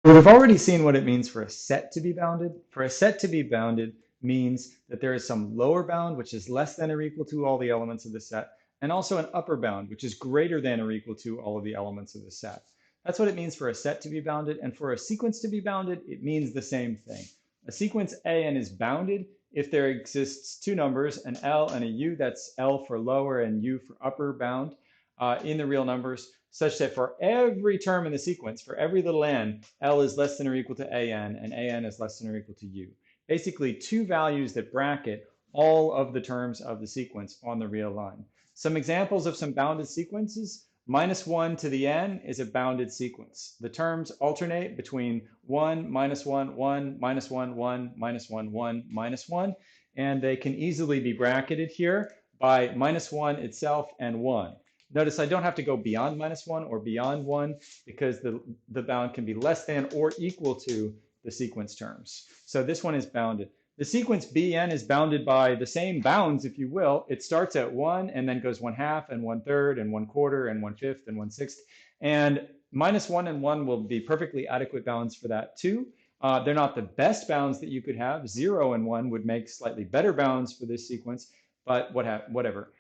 We've already seen what it means for a set to be bounded. For a set to be bounded means that there is some lower bound, which is less than or equal to all the elements of the set, and also an upper bound, which is greater than or equal to all of the elements of the set. That's what it means for a set to be bounded. And for a sequence to be bounded, it means the same thing. A sequence AN is bounded if there exists two numbers, an L and a U, that's L for lower and U for upper bound, in the real numbers, such that for every term in the sequence, for every little n, L is less than or equal to AN, and AN is less than or equal to U. Basically, two values that bracket all of the terms of the sequence on the real line. Some examples of some bounded sequences: -1 to the n is a bounded sequence. The terms alternate between 1, -1, 1, -1, 1, -1, 1, -1, and they can easily be bracketed here by -1 itself and 1. Notice I don't have to go beyond -1 or beyond 1 because the bound can be less than or equal to the sequence terms. So this one is bounded. The sequence Bn is bounded by the same bounds, if you will. It starts at 1 and then goes 1/2 and 1/3 and 1/4 and 1/5 and 1/6. And -1 and 1 will be perfectly adequate bounds for that too. They're not the best bounds that you could have. 0 and 1 would make slightly better bounds for this sequence, but whatever.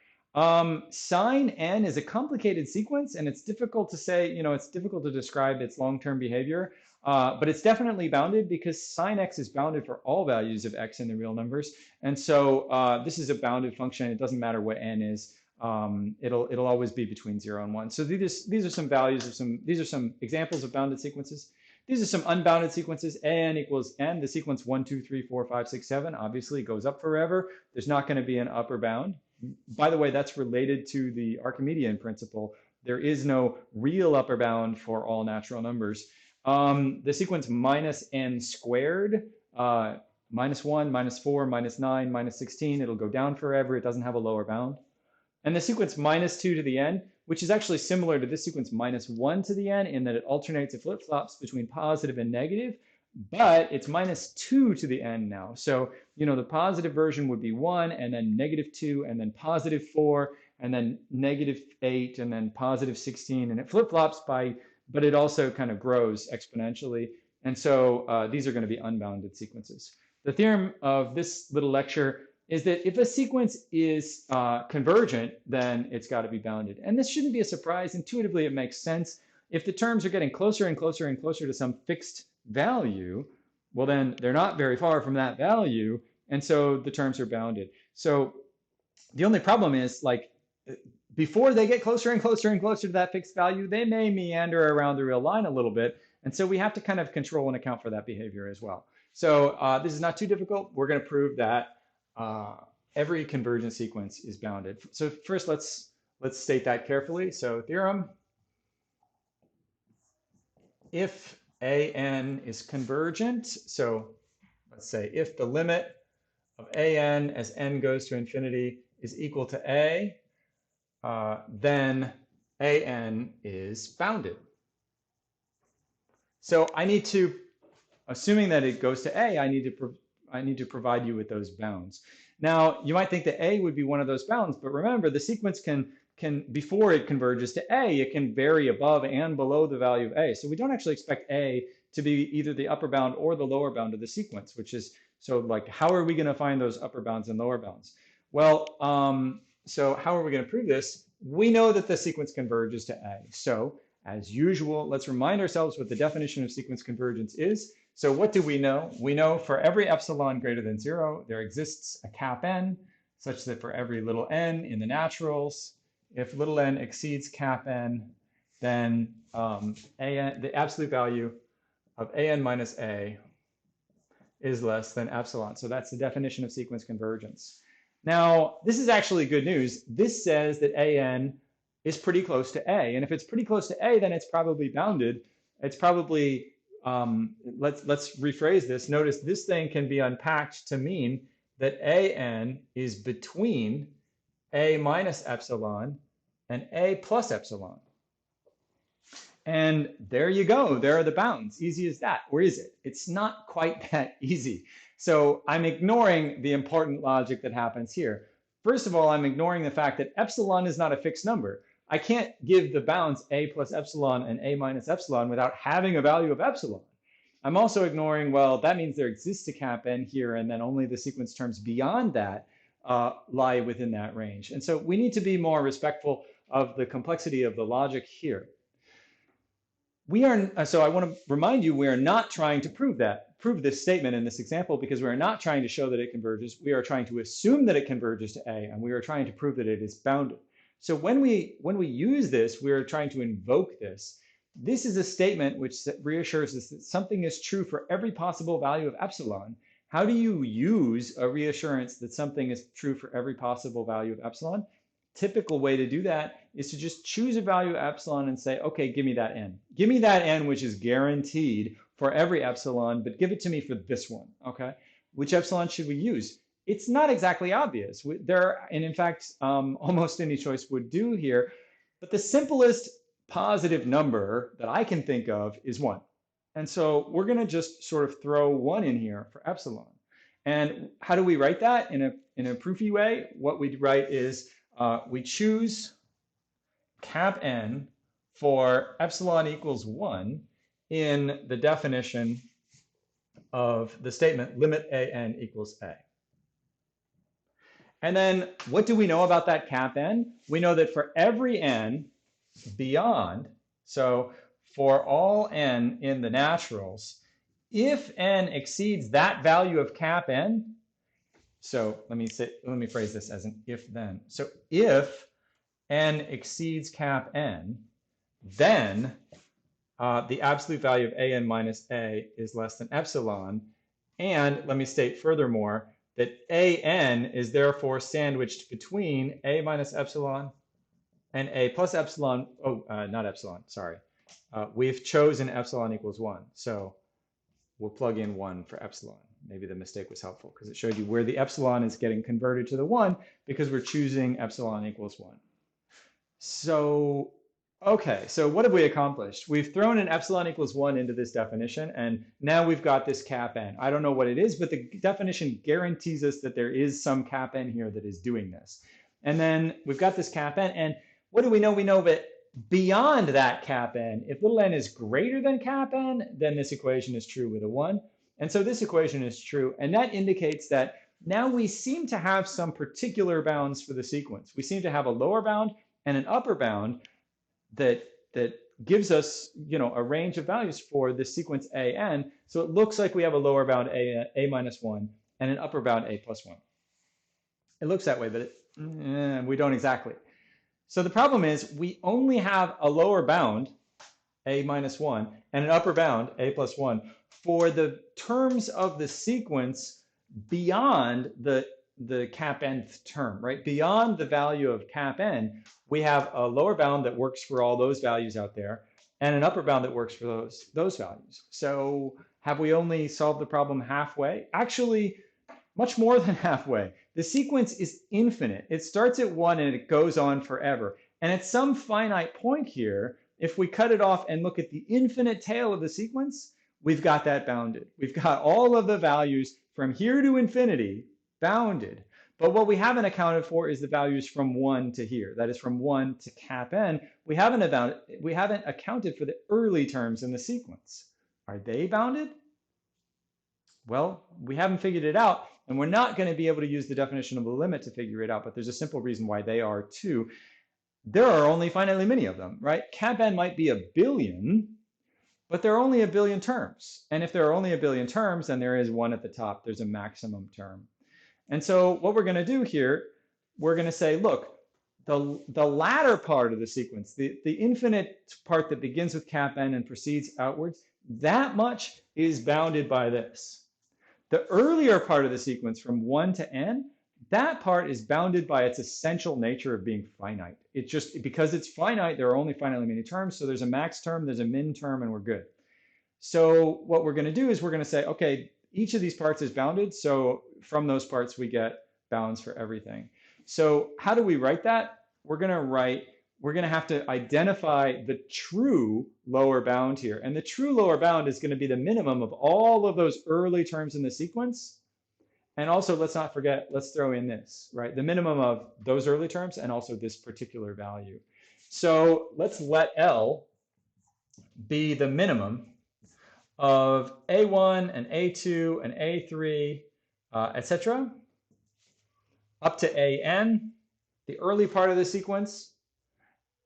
Sine n is a complicated sequence, and it's difficult to say, it's difficult to describe its long-term behavior, but it's definitely bounded because sine x is bounded for all values of x in the real numbers. And so this is a bounded function. It doesn't matter what n is. It'll always be between 0 and 1. So these are some values of these are some examples of bounded sequences. These are some unbounded sequences. An equals n. The sequence 1, 2, 3, 4, 5, 6, 7 obviously goes up forever. There's not going to be an upper bound. By the way, that's related to the Archimedean principle. There is no real upper bound for all natural numbers. The sequence -n squared, -1, -4, -9, -16, it'll go down forever. It doesn't have a lower bound. And the sequence -2 to the n, which is actually similar to this sequence -1 to the n in that it alternates, it flip-flops between positive and negative, but it's -2 to the n now. So, the positive version would be 1, and then -2, and then +4, and then -8, and then +16, and it flip-flops but it also kind of grows exponentially. And so these are going to be unbounded sequences. The theorem of this little lecture is that if a sequence is convergent, then it's got to be bounded. And this shouldn't be a surprise. Intuitively, it makes sense. If the terms are getting closer and closer and closer to some fixed value, well, then they're not very far from that value. And so the terms are bounded. So the only problem is, like, before they get closer and closer and closer to that fixed value, they may meander around the real line a little bit. And so we have to kind of control and account for that behavior as well. So this is not too difficult. We're going to prove that every convergent sequence is bounded. So first, let's state that carefully. So theorem: if AN is convergent, so let's say if the limit of AN as n goes to infinity is equal to A, then AN is bounded. So I need to, assuming that it goes to A, I need to provide you with those bounds. Now, you might think that A would be one of those bounds, but remember, the sequence can before it converges to A, it can vary above and below the value of A. So we don't actually expect A to be either the upper bound or the lower bound of the sequence, which is, so like, how are we going to find those upper bounds and lower bounds? Well, so how are we going to prove this? We know that the sequence converges to A. So as usual, let's remind ourselves what the definition of sequence convergence is. So what do we know? We know for every epsilon greater than 0, there exists a cap n, such that for every little n in the naturals, if little n exceeds cap n, then the absolute value of an minus a is less than epsilon. So that's the definition of sequence convergence. Now, this is actually good news. This says that an is pretty close to a. And if it's pretty close to a, then it's probably bounded. It's probably, let's rephrase this. Notice this thing can be unpacked to mean that an is between a minus epsilon and a plus epsilon. And there you go. There are the bounds. Easy as that. Or is it? It's not quite that easy. So I'm ignoring the important logic that happens here. First of all, I'm ignoring the fact that epsilon is not a fixed number. I can't give the bounds a plus epsilon and a minus epsilon without having a value of epsilon. I'm also ignoring, well, that means there exists a cap n here, and then only the sequence terms beyond that lie within that range. And so we need to be more respectful of the complexity of the logic here. So I want to remind you, we are not trying to prove this statement in this example, because we are not trying to show that it converges. We are trying to assume that it converges to A, and we are trying to prove that it is bounded. So when we use this, we are trying to invoke this. This is a statement which reassures us that something is true for every possible value of epsilon. How do you use a reassurance that something is true for every possible value of epsilon? Typical way to do that is to just choose a value of epsilon and say, okay, give me that n. Give me that n, which is guaranteed for every epsilon, but give it to me for this one, okay? Which epsilon should we use? It's not exactly obvious. And in fact, almost any choice would do here, but the simplest positive number that I can think of is 1. And so we're going to just sort of throw 1 in here for epsilon. And how do we write that in a proofy way? What we write is we choose cap n for epsilon equals 1 in the definition of the statement limit a n equals a. And then what do we know about that cap n? We know that for every n beyond, so for all n in the naturals, if n exceeds that value of cap n, so let me phrase this as an if then. So if n exceeds cap n, then the absolute value of a n minus a is less than epsilon. And let me state furthermore that a n is therefore sandwiched between a minus epsilon and a plus epsilon. Oh, not epsilon, sorry. We've chosen epsilon equals 1. So we'll plug in 1 for epsilon. Maybe the mistake was helpful because it showed you where the epsilon is getting converted to the 1 because we're choosing epsilon equals 1. So, okay, so what have we accomplished? We've thrown an epsilon equals 1 into this definition, and now we've got this cap n. I don't know what it is, but the definition guarantees us that there is some cap n here that is doing this. And then we've got this cap n, and what do we know? We know that beyond that cap n, if little n is greater than cap n, then this equation is true with a 1. And so this equation is true, and that indicates that now we seem to have some particular bounds for the sequence. We seem to have a lower bound and an upper bound that gives us, a range of values for the sequence a n. So it looks like we have a lower bound a minus 1 and an upper bound a plus 1. It looks that way, but we don't exactly. So the problem is we only have a lower bound a minus 1 and an upper bound a plus 1 for the terms of the sequence beyond the cap nth term, right? Beyond the value of cap n, we have a lower bound that works for all those values out there and an upper bound that works for those values. So have we only solved the problem halfway? Actually, much more than halfway. The sequence is infinite. It starts at 1 and it goes on forever. And at some finite point here, if we cut it off and look at the infinite tail of the sequence, we've got that bounded. We've got all of the values from here to infinity bounded. But what we haven't accounted for is the values from 1 to here. That is from 1 to cap n. We haven't accounted for the early terms in the sequence. Are they bounded? Well, we haven't figured it out, and we're not going to be able to use the definition of the limit to figure it out, but there's a simple reason why they are too. There are only finitely many of them, right? Cap n might be a billion, but there are only a billion terms. And if there are only a billion terms, then there is 1 at the top. There's a maximum term. And so what we're going to do here, we're going to say, look, the latter part of the sequence, the infinite part that begins with cap n and proceeds outwards, that much is bounded by this. The earlier part of the sequence from 1 to n, that part is bounded by its essential nature of being finite. It's just because it's finite, there are only finitely many terms. So there's a max term, there's a min term, and we're good. So what we're going to do is we're going to say, okay, each of these parts is bounded. So from those parts, we get bounds for everything. So how do we write that? We're going to have to identify the true lower bound here. And the true lower bound is going to be the minimum of all of those early terms in the sequence. And also, let's not forget, let's throw in this, right? The minimum of those early terms and also this particular value. So let's let L be the minimum of A1 and A2 and A3, etc., up to AN, the early part of the sequence,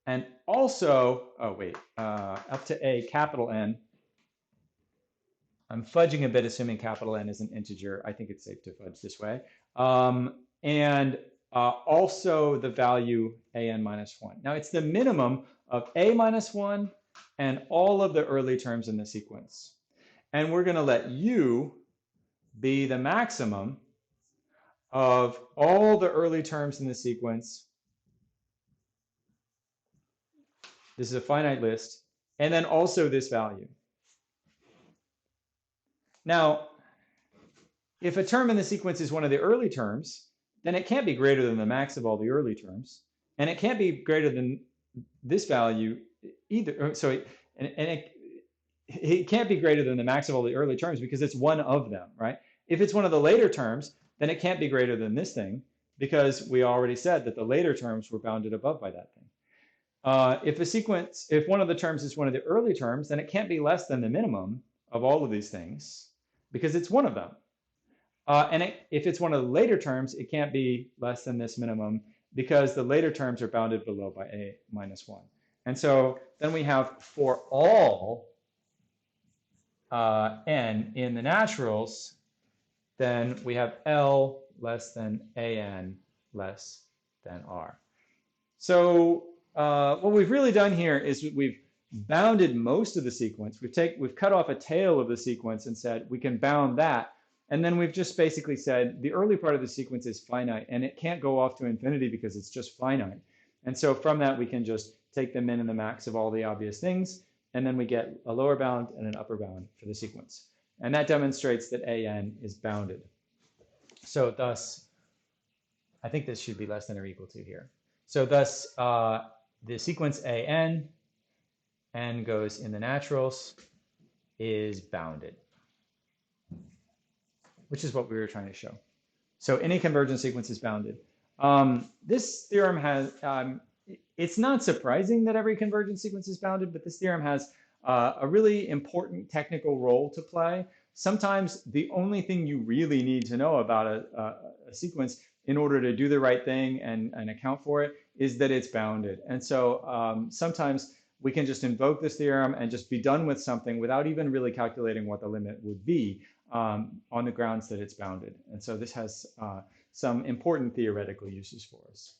and also, up to A capital N. I'm fudging a bit, assuming capital N is an integer. I think it's safe to fudge this way. And also the value AN minus 1. Now, it's the minimum of A minus 1 and all of the early terms in the sequence. And we're going to let U be the maximum of all the early terms in the sequence. This is a finite list. And then also this value. Now, if a term in the sequence is one of the early terms, then it can't be greater than the max of all the early terms. And it can't be greater than this value either. So it can't be greater than the max of all the early terms because it's one of them, right? If it's one of the later terms, then it can't be greater than this thing because we already said that the later terms were bounded above by that thing. If one of the terms is one of the early terms, then it can't be less than the minimum of all of these things because it's one of them. If it's one of the later terms, it can't be less than this minimum because the later terms are bounded below by A minus 1. And so then we have for all n in the naturals, then we have L less than AN less than R. So what we've really done here is we've bounded most of the sequence. We've cut off a tail of the sequence and said we can bound that. And then we've just basically said the early part of the sequence is finite and it can't go off to infinity because it's just finite. And so from that, we can just take the min and the max of all the obvious things. And then we get a lower bound and an upper bound for the sequence. And that demonstrates that AN is bounded. So thus, I think this should be less than or equal to here. So thus, the sequence AN, n goes in the naturals, is bounded, which is what we were trying to show. So any convergent sequence is bounded. This theorem has, it's not surprising that every convergent sequence is bounded, but this theorem has a really important technical role to play. Sometimes the only thing you really need to know about a sequence in order to do the right thing and account for it is that it's bounded. And so sometimes we can just invoke this theorem and just be done with something without even really calculating what the limit would be on the grounds that it's bounded. And so this has some important theoretical uses for us.